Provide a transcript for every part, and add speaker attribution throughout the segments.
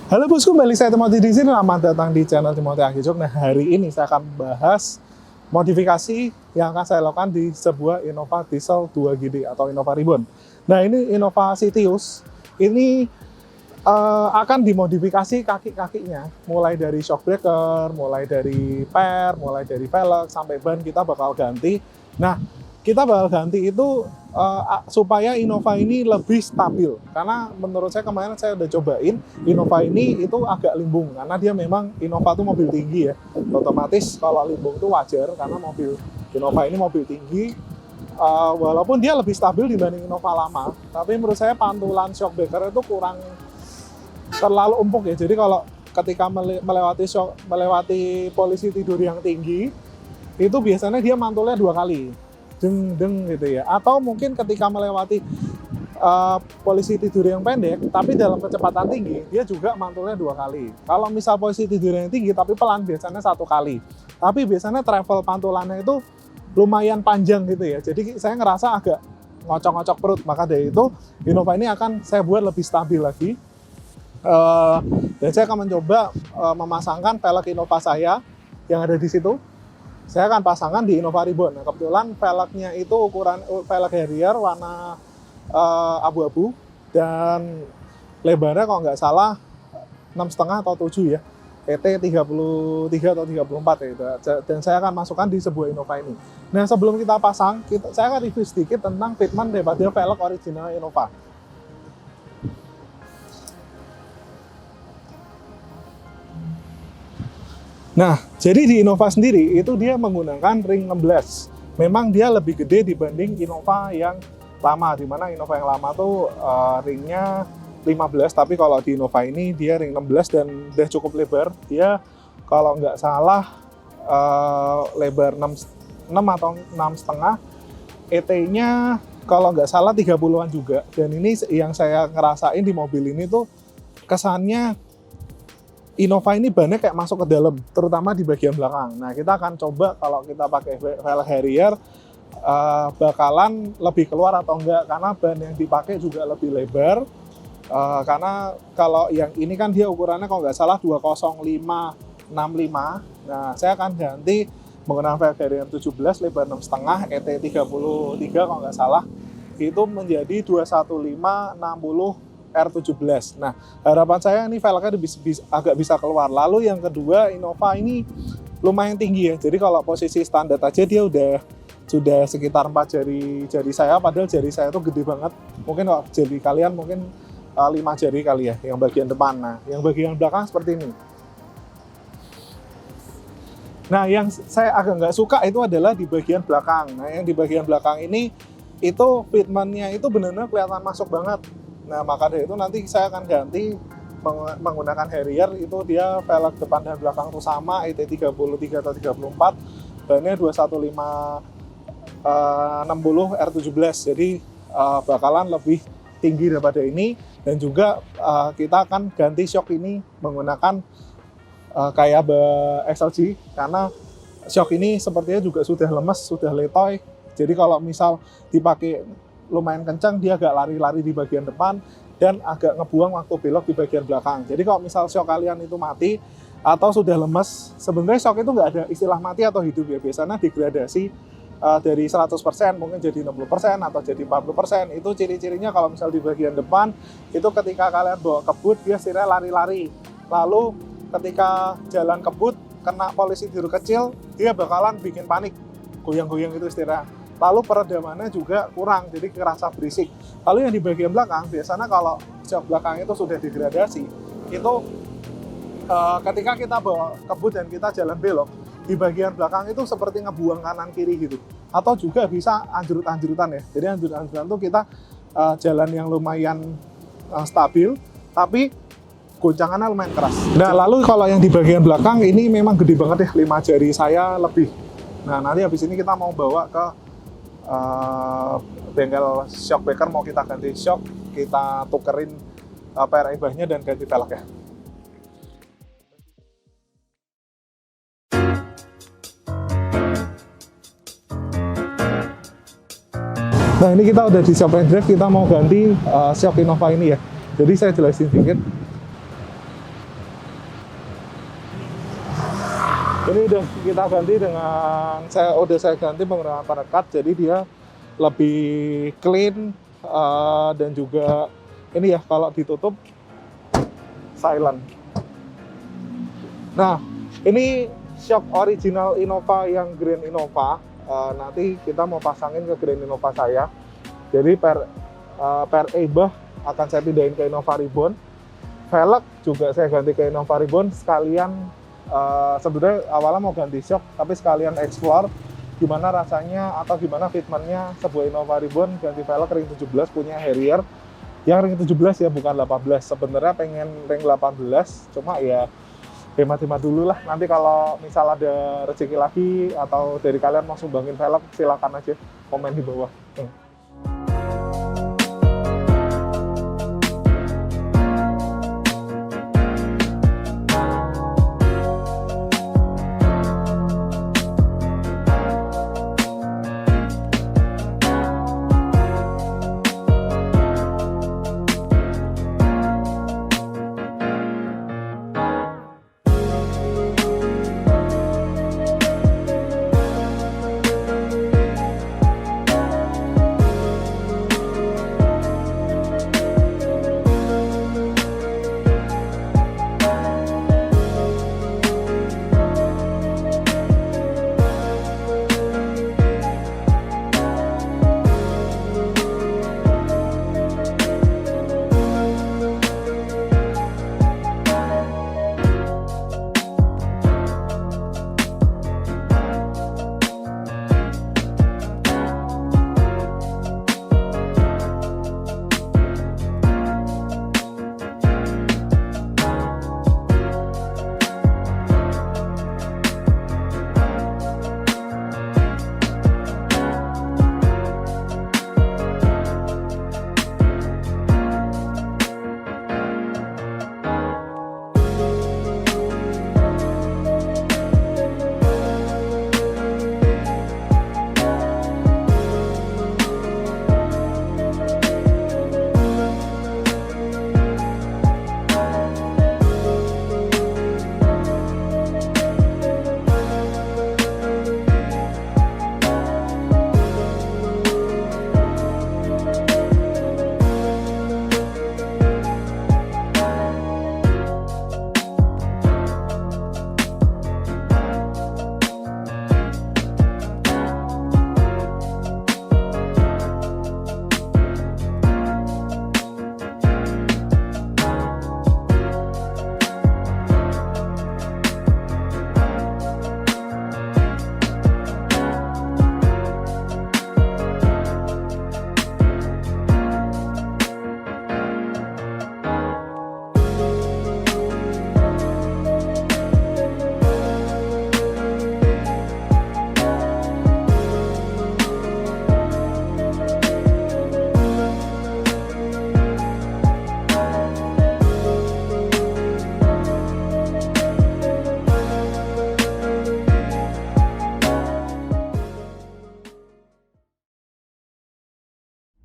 Speaker 1: Halo bosku, kembali saya Timothy di sini. Selamat datang di channel Timothy Agijok. Nah, hari ini saya akan bahas modifikasi yang akan saya lakukan di sebuah Innova Diesel 2GD atau Innova Ribbon. Nah, ini Innova Citius. Ini akan dimodifikasi kaki-kakinya, mulai dari shock breaker, mulai dari per, mulai dari velg, sampai ban kita bakal ganti. Nah, kita bakal ganti itu supaya Innova ini lebih stabil. Karena menurut saya kemarin saya udah cobain, Innova ini itu agak limbung. Karena dia memang Innova itu mobil tinggi ya. Otomatis kalau limbung itu wajar, karena mobil Innova ini mobil tinggi. Walaupun dia lebih stabil dibanding Innova lama. Tapi menurut saya pantulan shock breaker itu kurang terlalu empuk ya. Jadi kalau ketika melewati polisi tidur yang tinggi, itu biasanya dia mantulnya 2 kali. Deng gitu ya, atau mungkin ketika melewati posisi tidur yang pendek tapi dalam kecepatan tinggi, dia juga mantulnya 2 kali. Kalau misal posisi tidur yang tinggi tapi pelan, biasanya 1 kali. Tapi biasanya travel pantulannya itu lumayan panjang gitu ya, jadi saya ngerasa agak ngocok-ngocok perut. Maka dari itu Innova ini akan saya buat lebih stabil lagi, dan saya akan mencoba memasangkan velg Innova saya yang ada di situ. Saya akan pasangkan di Innova Ribbon. Nah, kebetulan velgnya itu ukuran velg Harrier warna abu-abu, dan lebarnya kalau nggak salah 6,5 atau 7 ya, PT 33 atau 34 ya itu. Dan saya akan masukkan di sebuah Innova ini. Nah, sebelum kita pasang, saya akan review sedikit tentang fitment daripada velg original Innova. Nah, jadi di Innova sendiri itu dia menggunakan ring 16. Memang dia lebih gede dibanding Innova yang lama, di mana Innova yang lama tuh ringnya 15, tapi kalau di Innova ini dia ring 16 dan udah cukup lebar. Dia kalau nggak salah lebar 6 atau 6,5, ET-nya kalau nggak salah 30-an juga. Dan ini yang saya ngerasain di mobil ini tuh kesannya Innova ini bannya kayak masuk ke dalam, terutama di bagian belakang. Nah, kita akan coba kalau kita pakai velg Harrier bakalan lebih keluar atau enggak, karena ban yang dipakai juga lebih lebar. Karena kalau yang ini kan dia ukurannya kalau nggak salah 205/65. Nah, saya akan ganti menggunakan velg Harrier 17 lebar 6,5, ET 33 kalau nggak salah, itu menjadi 215/60 R17. Nah, harapan saya ini velgnya agak bisa keluar. Lalu yang kedua, Innova ini lumayan tinggi ya. Jadi kalau posisi standar aja dia sudah sekitar 4 jari saya, padahal jari saya itu gede banget. Mungkin kalau jari kalian mungkin 5 jari kali ya, yang bagian depan. Nah, yang bagian belakang seperti ini. Nah, yang saya agak nggak suka itu adalah di bagian belakang. Nah, yang di bagian belakang ini itu fitmentnya itu benar-benar kelihatan masuk banget. Nah, maka dari itu nanti saya akan ganti menggunakan Harrier. Itu dia velg depan dan belakang itu sama, ET 33 atau 34, bannya 215/60 R17. Jadi bakalan lebih tinggi daripada ini. Dan juga kita akan ganti shock ini menggunakan kayak XLG, karena shock ini sepertinya juga sudah lemes, sudah letoy. Jadi kalau misal dipakai lumayan kencang, dia agak lari-lari di bagian depan dan agak ngebuang waktu belok di bagian belakang. Jadi kalau misal shock kalian itu mati atau sudah lemes, sebenarnya shock itu nggak ada istilah mati atau hidup ya. Biasanya degradasi dari 100% mungkin jadi 60% atau jadi 40%. Itu ciri-cirinya kalau misal di bagian depan, itu ketika kalian bawa kebut, dia istilahnya lari-lari. Lalu ketika jalan kebut, kena polisi tidur kecil, dia bakalan bikin panik, goyang-goyang itu istilahnya. Lalu peredamannya juga kurang, jadi kerasa berisik. Lalu yang di bagian belakang, biasanya kalau shock belakang itu sudah degradasi, itu ketika kita bawa kebut dan kita jalan belok, di bagian belakang itu seperti ngebuang kanan kiri gitu. Atau juga bisa anjrut-anjrutan ya. Jadi anjrut-anjrutan itu kita jalan yang lumayan stabil, tapi goncangannya lumayan keras. Nah, lalu kalau yang di bagian belakang ini memang gede banget ya, 5 jari saya lebih. Nah, nanti habis ini kita mau bawa ke bengkel shock breaker, mau kita ganti shock, kita tukerin PRI-nya dan ganti velg ya. Nah, ini kita udah di shop and drive, kita mau ganti shock Innova ini ya. Jadi saya jelasin sedikit. Ini udah kita ganti dengan saya ganti menggunakan perekat, jadi dia lebih clean dan juga ini ya kalau ditutup silent. Nah, ini shock original Innova yang Grand Innova. Nanti kita mau pasangin ke Grand Innova saya. Jadi per Ebah akan saya pindahin ke Innova Reborn. Velg juga saya ganti ke Innova Reborn sekalian. Sebenarnya awalnya mau ganti shock, tapi sekalian explore gimana rasanya atau gimana fitmentnya sebuah Innova Reborn ganti velg ring 17 punya Harrier yang ring 17 ya, bukan 18. Sebenarnya pengen ring 18, cuma ya hemat-hemat dulu lah. Nanti kalau misal ada rezeki lagi atau dari kalian mau sumbangin velg, silakan aja komen di bawah.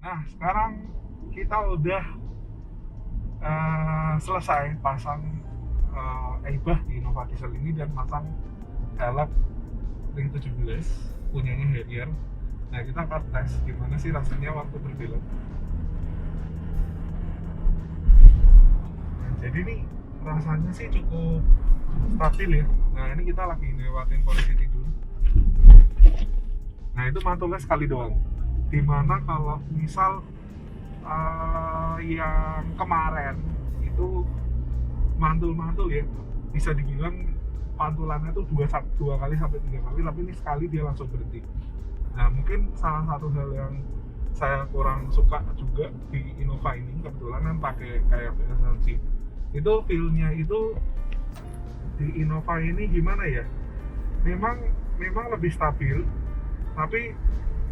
Speaker 1: Nah, sekarang kita udah selesai pasang Ebah di Innova Diesel ini dan pasang velg ring 17 punyanya Harrier. Nah, kita akan tes gimana sih rasanya waktu berbelok. Nah, jadi nih rasanya sih cukup stabil ya. Nah, ini kita lagi lewatin polisi tidur. Nah, itu mantulnya sekali doang. Dimana kalau misal yang kemarin itu mantul-mantul ya, bisa dibilang pantulannya tuh dua kali sampai 3 kali, tapi ini sekali dia langsung berhenti. Nah, mungkin salah satu hal yang saya kurang suka juga di Innova ini, kebetulan kan pakai kayak SLC, itu feel-nya itu di Innova ini gimana ya, memang lebih stabil, tapi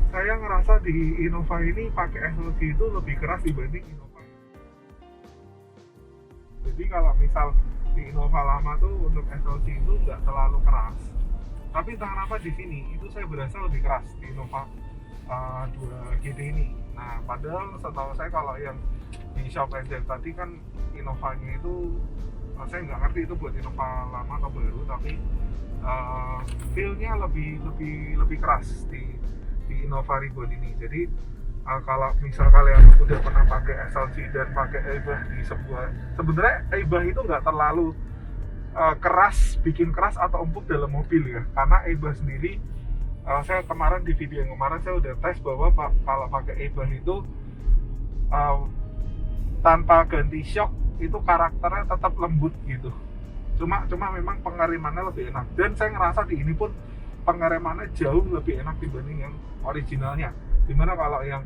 Speaker 1: saya ngerasa di Innova ini pakai SLC itu lebih keras dibanding Innova ini. Jadi kalau misal di Innova lama tuh untuk SLC itu nggak terlalu keras, tapi entah kenapa di sini itu saya berasa lebih keras di Innova 2 GT ini. Nah, padahal setahu saya kalau yang di Shop Ranger tadi kan Innovanya itu saya nggak ngerti itu buat Innova lama atau baru, tapi feel-nya lebih keras di Innova Reborn ini. Jadi kalau misal kalian udah pernah pakai SLG dan pakai Eibah di sebenarnya Eibah itu nggak terlalu bikin keras atau empuk dalam mobil ya, karena Eibah sendiri saya kemarin di video yang kemarin saya udah tes bahwa kalau pakai Eibah itu tanpa ganti shock itu karakternya tetap lembut gitu. Cuma memang pengeremannya lebih enak, dan saya ngerasa di ini pun pengeremannya jauh lebih enak dibanding yang originalnya. Dimana kalau yang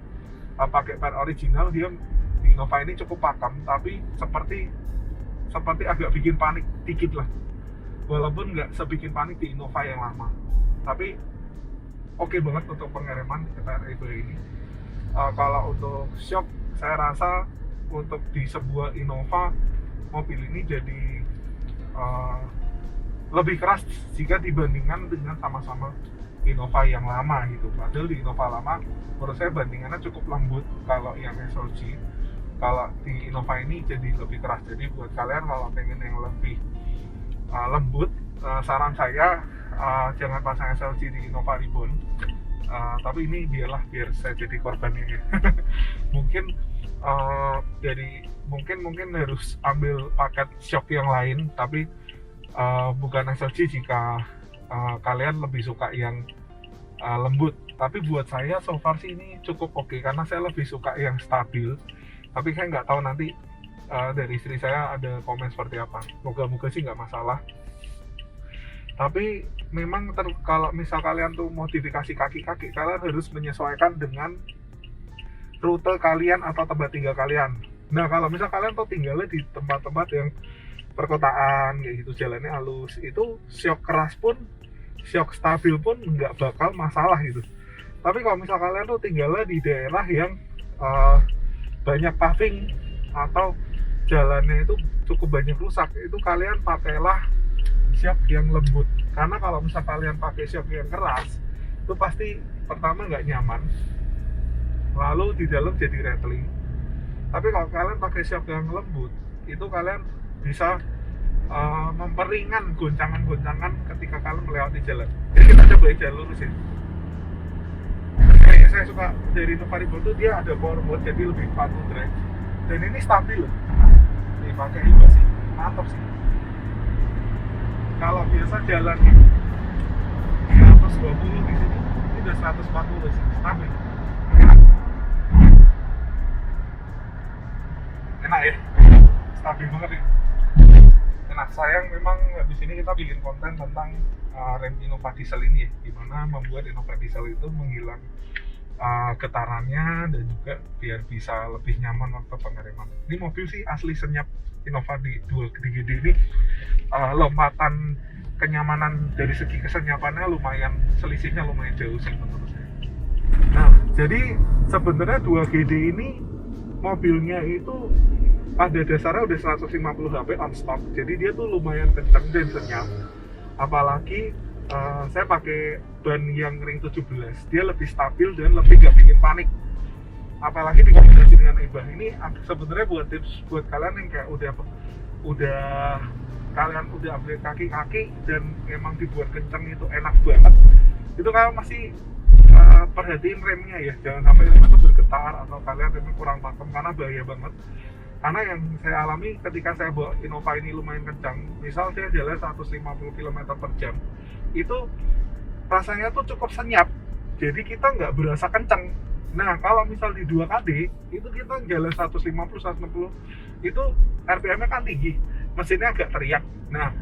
Speaker 1: pakai per original dia di Innova ini cukup pakem, tapi seperti agak bikin panik dikit lah, walaupun nggak sebikin panik di Innova yang lama. Tapi oke banget untuk pengereman per Eibah ini. Kalau untuk shock saya rasa untuk di sebuah Innova mobil ini jadi lebih keras jika dibandingkan dengan sama-sama Innova yang lama gitu. Padahal di Innova lama menurut saya bandingannya cukup lembut kalau yang SLG. Kalau di Innova ini jadi lebih keras. Jadi buat kalian kalau pengen yang lebih lembut, saran saya jangan pasang SLG di Innova Reborn. Tapi ini biar saya jadi korbannya ya. mungkin harus ambil paket shock yang lain, tapi bukan SLG jika kalian lebih suka yang lembut. Tapi buat saya so far sih ini cukup oke, karena saya lebih suka yang stabil. Tapi saya nggak tahu nanti dari istri saya ada komen seperti apa. Moga-moga sih nggak masalah. Tapi memang kalau misal kalian tuh modifikasi kaki-kaki, kalian harus menyesuaikan dengan rute kalian atau tempat tinggal kalian. Nah kalau misal kalian tuh tinggalnya di tempat-tempat yang perkotaan kayak gitu, jalannya halus, itu shock keras pun, shock stabil pun nggak bakal masalah gitu. Tapi kalau misal kalian tuh tinggalnya di daerah yang banyak paving atau jalannya itu cukup banyak rusak, itu kalian pakailah shock yang lembut. Karena kalau misal kalian pakai shock yang keras, itu pasti pertama nggak nyaman, lalu di dalam jadi rattling. Tapi kalau kalian pakai shock yang lembut, itu kalian bisa memperingan goncangan-goncangan ketika kalian melewati jalan. Jadi kita coba jalan lurus ya. Kayak saya suka dari Innova Reborn itu dia ada power mode, jadi lebih patuh drive. Dan ini stabil loh. Nih pakai Eibah sih, mantap sih. Kalau biasa jalannya 120 di sini, ini udah 140 sih, stabil. Enak ya, stabil banget ya. Nah sayang memang habis ini kita bikin konten tentang rem Innova diesel ini ya, gimana membuat Innova diesel itu menghilang getarannya dan juga biar bisa lebih nyaman waktu pengereman. Ini mobil sih asli senyap Innova di 2GD ini. Lompatan kenyamanan dari segi kesenyapannya selisihnya lumayan jauh sih menurut saya. Nah jadi sebenarnya 2GD ini mobilnya itu pada dasarnya udah 150 HP on stock, jadi dia tuh lumayan kencang dan senyap. Apalagi saya pakai ban yang ring 17, dia lebih stabil dan lebih gak bikin panik. Apalagi dikombinasi dengan Eibah ini sebenarnya buat tips buat kalian yang kayak kalian udah upgrade kaki-kaki dan emang dibuat kencang itu enak banget. Itu kalian masih perhatiin remnya ya, jangan sampai remnya itu bergetar atau kalian remnya kurang pakem, karena bahaya banget. Karena yang saya alami ketika saya bawa Innova ini lumayan kencang, misal saya jalan 150 km per jam, itu rasanya tuh cukup senyap, jadi kita nggak berasa kencang. Nah kalau misal di 2KD itu kita jalan 150-160 itu RPM-nya kan tinggi, mesinnya agak teriak. Nah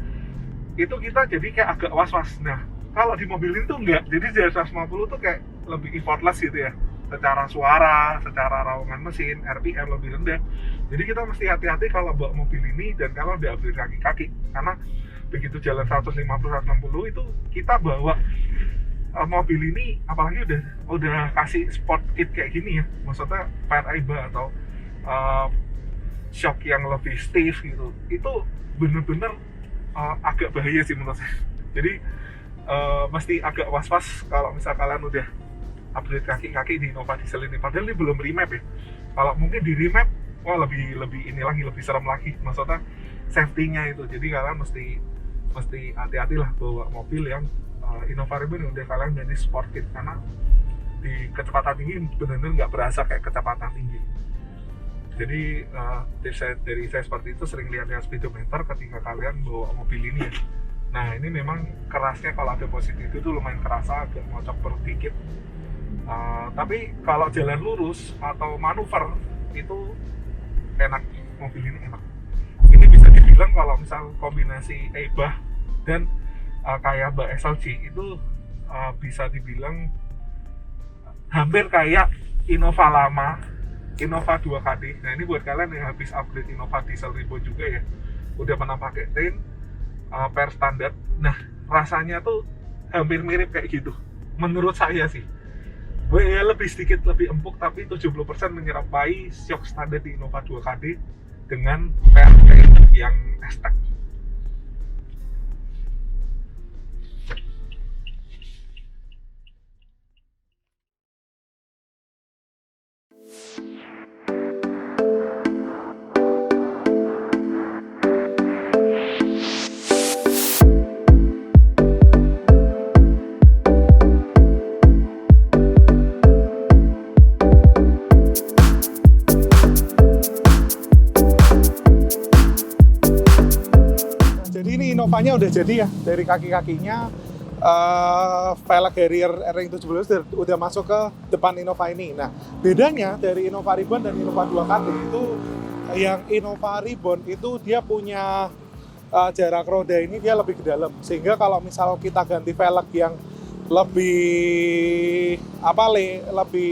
Speaker 1: itu kita jadi kayak agak was-was. Nah kalau di mobil ini tuh enggak, jadi jalan 150 tuh kayak lebih effortless gitu ya, secara suara, secara raungan mesin, RPM lebih rendah. Jadi kita mesti hati-hati kalau bawa mobil ini dan kalau udah upgrade kaki-kaki, karena begitu jalan 150-160 itu kita bawa mobil ini, apalagi udah kasih sport kit kayak gini ya, maksudnya per Eibah atau shock yang lebih stiff gitu, itu bener-bener agak bahaya sih menurut saya. Jadi mesti agak was-was kalau misal kalian udah upgrade kaki-kaki di Innova diesel ini. Padahal ini belum remap ya. Kalau mungkin di remap, wah lebih ini lagi, lebih serem lagi. Maksudnya safety-nya itu. Jadi kalian mesti hati-hati lah bawa mobil yang Innova Ribbon yang udah kalian jadi sport kit, karena di kecepatan tinggi benar-benar nggak berasa kayak kecepatan tinggi. Jadi dari saya seperti itu sering lihat speedometer ketika kalian bawa mobil ini ya. Nah ini memang kerasnya kalau ada posisi itu tuh lumayan kerasa, agak ngocok perut dikit. Tapi kalau jalan lurus atau manuver itu enak, mobil ini enak. Ini bisa dibilang kalau misal kombinasi Eibach dan kayak Mbak SLG itu bisa dibilang hampir kayak Innova lama, Innova 2KD. Nah ini buat kalian yang habis upgrade Innova diesel Ribbon juga ya, udah pernah pakai Tain per standar. Nah rasanya tuh hampir mirip kayak gitu menurut saya sih. Ya lebih sedikit lebih empuk, tapi 70% menyerupai shock standar di Innova 2KD dengan per Tain yang estek. Innovanya udah jadi ya, dari kaki-kakinya velg Harrier R-Ring 17 udah masuk ke depan Innova ini. Nah bedanya dari Innova Ribbon dan Innova 2KD itu, yang Innova Ribbon itu dia punya jarak roda ini dia lebih ke dalam, sehingga kalau misal kita ganti velg yang lebih lebih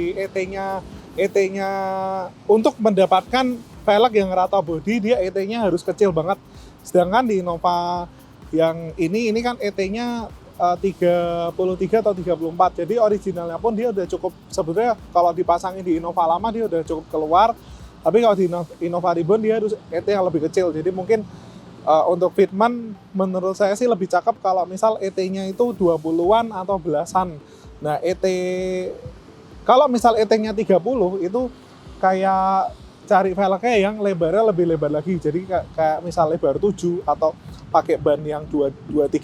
Speaker 1: ET-nya untuk mendapatkan velg yang rata bodi, dia ET-nya harus kecil banget. Sedangkan di Innova yang ini kan ET-nya 33 atau 34. Jadi originalnya pun dia udah cukup, sebetulnya kalau dipasangin di Innova lama dia udah cukup keluar. Tapi kalau di Innova Ribbon dia harus ET yang lebih kecil. Jadi mungkin untuk fitment menurut saya sih lebih cakep kalau misal ET-nya itu 20-an atau belasan. Nah kalau misal ET-nya 30 itu kayak cari velgnya yang lebarnya lebih lebar lagi. Jadi kayak misal lebar 7 atau pakai ban yang 235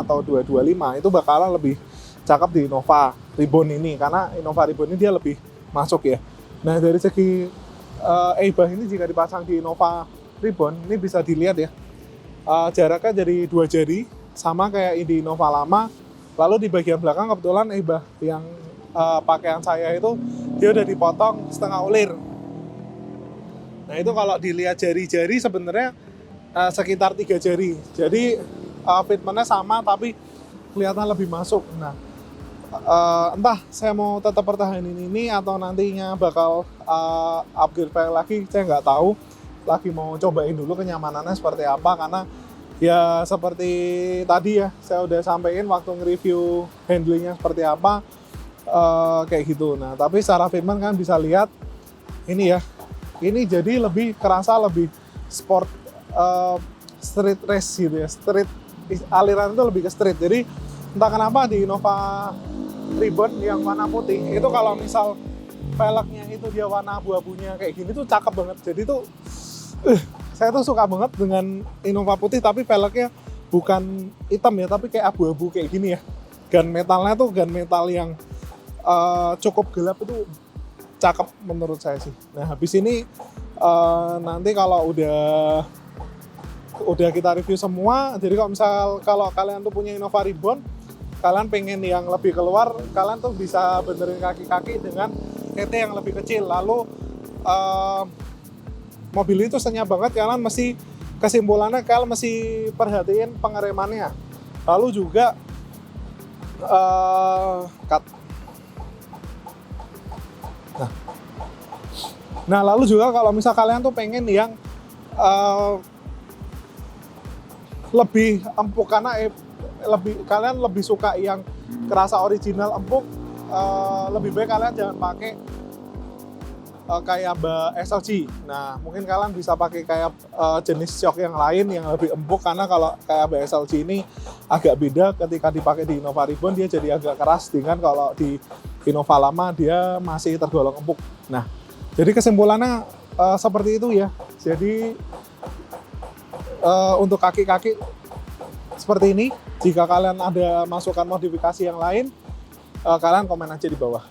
Speaker 1: atau 225 itu bakalan lebih cakep di Innova Ribbon ini, karena Innova Ribbon ini dia lebih masuk ya. Nah dari segi Eibach ini jika dipasang di Innova Ribbon ini bisa dilihat ya, jaraknya jadi 2 jari sama kayak di Innova lama. Lalu di bagian belakang kebetulan Eibach yang pakaian saya itu dia udah dipotong setengah ulir. Nah itu kalau dilihat jari-jari sebenarnya sekitar 3 jari. Jadi fitmentnya sama tapi kelihatan lebih masuk. Nah entah saya mau tetap pertahanin ini atau nantinya bakal upgrade velg lagi, saya nggak tahu. Lagi mau cobain dulu kenyamanannya seperti apa, karena ya seperti tadi ya saya udah sampein waktu nge-review handlingnya seperti apa, kayak gitu. Nah tapi secara fitment kan bisa lihat ini ya, ini jadi lebih kerasa lebih sport, street race gitu ya, street aliran itu lebih ke street. Jadi entah kenapa di Innova Ribbon yang warna putih itu kalau misal velgnya itu dia warna abu-abunya kayak gini tuh cakep banget. Jadi tuh saya tuh suka banget dengan Innova putih tapi velgnya bukan hitam ya, tapi kayak abu-abu kayak gini ya. Gun metalnya tuh gun metal yang cukup gelap, itu cakep menurut saya sih. Nah habis ini nanti kalau udah kita review semua, jadi kalau kalian tuh punya Innova Ribbon, kalian pengen yang lebih keluar, kalian tuh bisa benerin kaki-kaki dengan ET yang lebih kecil. Lalu mobil itu senyap banget, kalian mesti, kesimpulannya kalian mesti perhatiin pengeremannya. Lalu juga Nah lalu juga kalau misal kalian tuh pengen yang lebih empuk, karena kalian lebih suka yang kerasa original empuk, lebih baik kalian jangan pakai kayak Mbak SLG. Nah mungkin kalian bisa pakai kayak jenis shock yang lain yang lebih empuk, karena kalau kayak Mbak SLG ini agak beda ketika dipakai di Innova Ribbon, dia jadi agak keras, dengan kalau di Innova lama dia masih tergolong empuk. Nah jadi kesimpulannya seperti itu ya. Jadi untuk kaki-kaki seperti ini. Jika kalian ada masukan modifikasi yang lain, kalian komen aja di bawah.